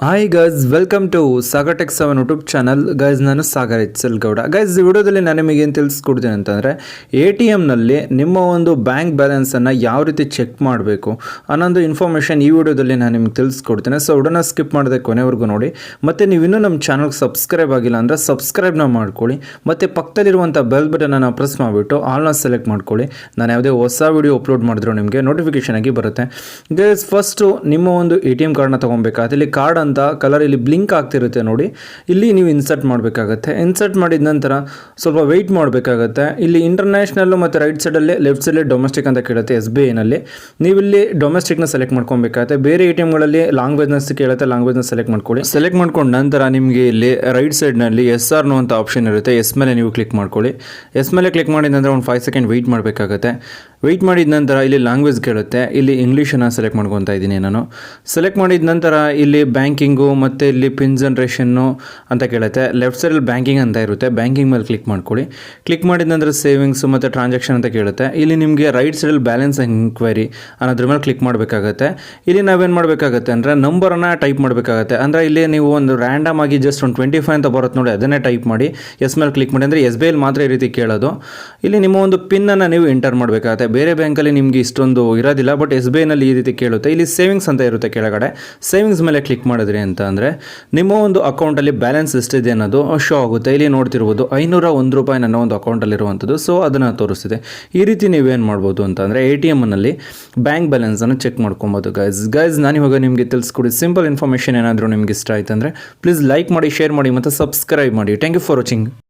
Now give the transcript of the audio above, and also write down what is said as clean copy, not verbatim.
Hi guys, welcome to Sagar tech 7 YouTube channel. Guys, ನಾನು Sagar Gowda. Guys, ಈ ವಿಡಿಯೋದಲ್ಲಿ ನಾನು ನಿಮಗೆ ಏನು ತಿಳಿಸ್ಕೊಡ್ತೀನಿ ಅಂತಂದರೆ, ATMನಲ್ಲಿ ನಿಮ್ಮ ಒಂದು ಬ್ಯಾಂಕ್ ಬ್ಯಾಲೆನ್ಸನ್ನು ಯಾವ ರೀತಿ ಚೆಕ್ ಮಾಡಬೇಕು ಅನ್ನೋದು ಇನ್ಫಾರ್ಮೇಷನ್ ಈ ವಿಡಿಯೋದಲ್ಲಿ ನಾನು ನಿಮ್ಗೆ ತಿಳಿಸ್ಕೊಡ್ತೀನಿ. ಸೊ ವಿಡಿಯೋನ ಸ್ಕಿಪ್ ಮಾಡದೆ ಕೊನೆವರೆಗೂ ನೋಡಿ. ಮತ್ತು ನೀವು ಇನ್ನೂ ನಮ್ಮ ಚಾನಲ್ಗೆ ಸಬ್ಸ್ಕ್ರೈಬ್ ಆಗಿಲ್ಲ ಅಂದರೆ ಸಬ್ಸ್ಕ್ರೈಬ್ನ ಮಾಡ್ಕೊಳ್ಳಿ. ಮತ್ತು ಪಕ್ಕದಲ್ಲಿರುವಂಥ ಬೆಲ್ ಬಟನನ್ನು ಪ್ರೆಸ್ ಮಾಡಿಬಿಟ್ಟು ಆಲ್ನ ಸೆಲೆಕ್ಟ್ ಮಾಡ್ಕೊಳ್ಳಿ. ನಾನು ಯಾವುದೇ ಹೊಸ ವಿಡಿಯೋ ಅಪ್ಲೋಡ್ ಮಾಡಿದ್ರು ನಿಮಗೆ ನೋಟಿಫಿಕೇಷನ್ ಆಗಿ ಬರುತ್ತೆ. ಗೈಸ್, ಫಸ್ಟು ನಿಮ್ಮ ಒಂದು ATM ಕಾರ್ಡ್ನ ತೊಗೊಬೇಕಾಗುತ್ತೆ. ಇಲ್ಲಿ ಕಾರ್ಡ್ ಅಂತ ಕಲರ್ ಇಲ್ಲಿ ಬ್ಲಿಂಕ್ ಆಗ್ತಿರುತ್ತೆ ನೋಡಿ, ಇಲ್ಲಿ ನೀವು ಇನ್ಸರ್ಟ್ ಮಾಡಬೇಕಾಗತ್ತೆ. ಇನ್ಸರ್ಟ್ ಮಾಡಿದ ನಂತರ ಸ್ವಲ್ಪ ವೆಯ್ಟ್ ಮಾಡಬೇಕಾಗತ್ತೆ. ಇಲ್ಲಿ ಇಂಟರ್ನ್ಯಾಷನಲ್ಲು ಮತ್ತು ರೈಟ್ ಸೈಡಲ್ಲಿ ಲೆಫ್ಟ್ ಸೈಡಲ್ಲಿ ಡೊಮೆಸ್ಟಿಕ್ ಅಂತ ಕೇಳುತ್ತೆ. SBIನಲ್ಲಿ ನೀವು ಇಲ್ಲಿ ಡೊಮೆಸ್ಟಿಕ್ನ ಸೆಲೆಕ್ಟ್ ಮಾಡ್ಕೊಬೇಕಾಗುತ್ತೆ. ಬೇರೆ ATMಗಳಲ್ಲಿ ಲ್ಯಾಂಗ್ವೇಜ್ನೆಸ್ ಕೇಳುತ್ತೆ, ಲ್ಯಾಂಗ್ವೇಜ್ನ ಸೆಲೆಕ್ಟ್ ಮಾಡ್ಕೊಳ್ಳಿ. ಸೆಲೆಕ್ಟ್ ಮಾಡ್ಕೊಂಡು ನಂತರ ನಿಮಗೆ ಇಲ್ಲಿ ರೈಟ್ ಸೈಡ್ನಲ್ಲಿ SR ಅಂತ ಆಪ್ಷನ್ ಇರುತ್ತೆ. ಎಸ್ ಮೇಲೆ ನೀವು ಕ್ಲಿಕ್ ಮಾಡ್ಕೊಳ್ಳಿ. ಎಸ್ ಮೇಲೆ ಕ್ಲಿಕ್ ಮಾಡಿದ ನಂತರ ಒಂದು 5 ಸೆಕೆಂಡ್ ವೆಯ್ಟ್ ಮಾಡಬೇಕಾಗತ್ತೆ. ವೆಯ್ಟ್ ಮಾಡಿದ ನಂತರ ಇಲ್ಲಿ ಲ್ಯಾಂಗ್ವೇಜ್ ಕೇಳುತ್ತೆ. ಇಲ್ಲಿ ಇಂಗ್ಲೀಷನ್ನು ಸೆಲೆಕ್ಟ್ ಮಾಡ್ಕೊತಾ ಇದ್ದೀನಿ ನಾನು. ಸೆಲೆಕ್ಟ್ ಮಾಡಿದ ನಂತರ ಇಲ್ಲಿ ಬ್ಯಾಂಕಿಂಗು ಮತ್ತು ಇಲ್ಲಿ ಪಿನ್ ಜನ್ರೇಷನ್ನು ಅಂತ ಕೇಳುತ್ತೆ. ಲೆಫ್ಟ್ ಸೈಡಲ್ಲಿ ಬ್ಯಾಂಕಿಂಗ್ ಅಂತ ಇರುತ್ತೆ. ಬ್ಯಾಂಕಿಂಗ್ ಮೇಲೆ ಕ್ಲಿಕ್ ಮಾಡ್ಕೊಳ್ಳಿ. ಕ್ಲಿಕ್ ಮಾಡಿದ ನಂತರ ಸೇವಿಂಗ್ಸು ಮತ್ತು ಟ್ರಾನ್ಸಾಕ್ಷನ್ ಅಂತ ಕೇಳುತ್ತೆ. ಇಲ್ಲಿ ನಿಮಗೆ ರೈಟ್ ಸೈಡಲ್ಲಿ ಬ್ಯಾಲೆನ್ಸ್ ಎಂಕ್ವೈರಿ ಅನ್ನೋದ್ರ ಮೇಲೆ ಕ್ಲಿಕ್ ಮಾಡಬೇಕಾಗತ್ತೆ. ಇಲ್ಲಿ ನಾವೇನು ಮಾಡಬೇಕಾಗತ್ತೆ ಅಂದರೆ ನಂಬರನ್ನು ಟೈಪ್ ಮಾಡಬೇಕಾಗತ್ತೆ. ಅಂದರೆ ಇಲ್ಲಿ ನೀವು ಒಂದು ರ್ಯಾಂಡಮ್ ಆಗಿ ಜಸ್ಟ್ ಒಂದು 25 ಅಂತ ಬರುತ್ತೆ ನೋಡಿ, ಅದನ್ನೇ ಟೈಪ್ ಮಾಡಿ ಎಸ್ ಮೇಲೆ ಕ್ಲಿಕ್ ಮಾಡಿ. ಅಂದರೆ SBIಯಲ್ಲಿ ಮಾತ್ರ ಈ ರೀತಿ ಕೇಳೋದು. ಇಲ್ಲಿ ನಿಮ್ಮ ಒಂದು ಪಿನ್ನನ್ನು ನೀವು ಎಂಟರ್ ಮಾಡಬೇಕಾಗತ್ತೆ. ಬೇರೆ ಬ್ಯಾಂಕಲ್ಲಿ ನಿಮಗೆ ಇಷ್ಟೊಂದು ಇರೋದಿಲ್ಲ, ಬಟ್ SBIನಲ್ಲಿ ಈ ರೀತಿ ಕೇಳುತ್ತೆ. ಇಲ್ಲಿ ಸೇವಿಂಗ್ಸ್ ಅಂತ ಇರುತ್ತೆ ಕೆಳಗಡೆ. ಸೇವಿಂಗ್ಸ್ ಮೇಲೆ ಕ್ಲಿಕ್ ಮಾಡಿದ್ರಿ ಅಂತ ಅಂದರೆ ನಿಮ್ಮ ಒಂದು ಅಕೌಂಟಲ್ಲಿ ಬ್ಯಾಲೆನ್ಸ್ ಎಷ್ಟಿದೆ ಅನ್ನೋದು ಶೋ ಆಗುತ್ತೆ. ಇಲ್ಲಿ ನೋಡ್ತಿರ್ಬೋದು 501 ರೂಪಾಯಿ ನನ್ನ ಒಂದು ಅಕೌಂಟಲ್ಲಿರುವಂಥದ್ದು. ಸೊ ಅದನ್ನು ತೋರಿಸ್ತಿದೆ. ಈ ರೀತಿ ನೀವೇನು ಮಾಡ್ಬೋದು ಅಂತಂದರೆ ATMನಲ್ಲಿ ಬ್ಯಾಂಕ್ ಬ್ಯಾಲೆನ್ಸನ್ನು ಚೆಕ್ ಮಾಡ್ಕೊಬೋದು. ಗೈಸ್, ನಾನು ಇವಾಗ ನಿಮಗೆ ತಿಳಿಸ್ಕೊಡಿ ಸಿಂಪಲ್ ಇನ್ಫಾರ್ಮೇಷನ್. ಏನಾದರೂ ನಿಮ್ಗೆ ಇಷ್ಟ ಆಯ್ತು ಅಂದರೆ ಪ್ಲೀಸ್ ಲೈಕ್ ಮಾಡಿ, ಶೇರ್ ಮಾಡಿ ಮತ್ತು ಸಬ್ಸ್ಕ್ರೈಬ್ ಮಾಡಿ. Thank you for watching.